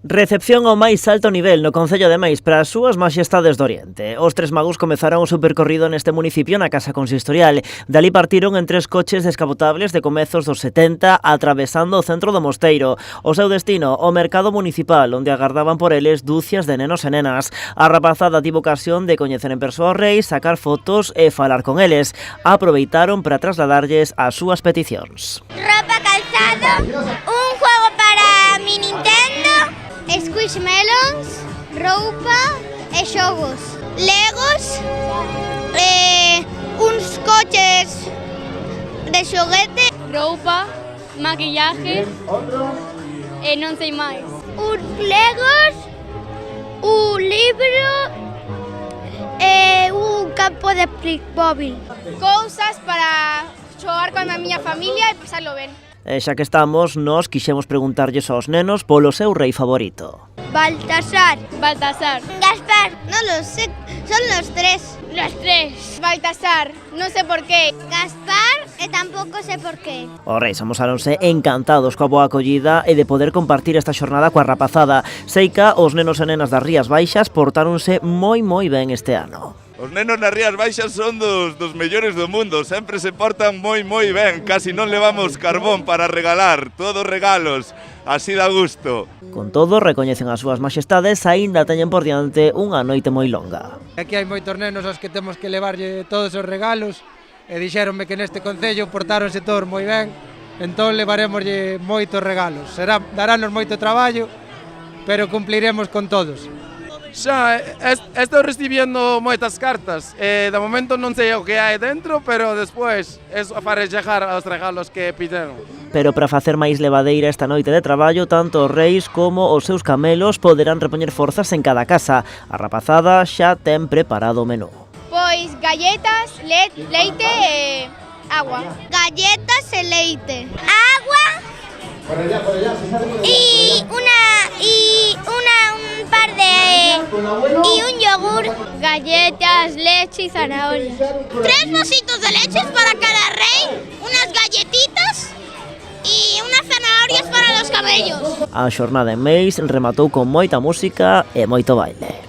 Recepción ao máis alto nivel no Concello de Meis para as súas Maxestades do Oriente. Os tres magos comezaron o seu percorrido neste municipio na Casa Consistorial. Dali partiron en 3 coches descapotables de comezos dos 70 atravesando o centro do Mosteiro. O seu destino, o mercado municipal, onde agardaban por eles dúcias de nenos e nenas. A rapazada tivo ocasión de coñecer en persoa os reis, sacar fotos e falar con eles. Aproveitaron para trasladarlles as súas peticións. Ropa, calzado, un juego para mi Nintendo, Squishmallows, roupa e xogos, legos, uns coches de xoguete, roupa, maquillaje e non sei máis. uns legos, un libro e un campo de Playmobil. Cousas para xogar con a miña familia e pasarlo ben. E xa que estamos, nós quixemos preguntarlles aos nenos polo seu rei favorito. Baltasar, Baltasar. Gaspar, no lo sé, son los tres. Los tres. Baltasar, non sei por qué. Gaspar e tampouco sé por qué. Os reis amosáronse encantados coa boa acollida e de poder compartir esta xornada coa rapazada. Seica, os nenos e nenas das Rías Baixas portáronse moi ben este ano. Os nenos nas Rías Baixas son dos mellores do mundo, sempre se portan moi ben, casi non levamos carbón para regalar, todos regalos, así da gusto. Con todo, recoñecen as súas maxestades, aínda teñen por diante unha noite moi longa. Aquí hai moitos nenos aos que temos que levarlle todos os regalos e dixéronme que neste concello portáronse todos moi ben, entón levaremoslle moitos regalos. Darános moito traballo, pero cumpliremos con todos. Xa, estou recibiendo moitas cartas, de momento non sei o que hai dentro, pero despois é para chegar aos regalos que pidieron. Pero para facer máis levadeira esta noite de traballo, tanto os reis como os seus camelos poderán repoñer forzas en cada casa. A rapazada xa ten preparado o menú. Pois galletas, leite e agua. Galletas e leite. Agua y un par de y un yogur. Galletas, leche y zanahoria. 3 vasitos de leches para cada rey, unas galletitas y unas zanahorias para los camellos. A xornada en Meis rematou con moita música e moito baile.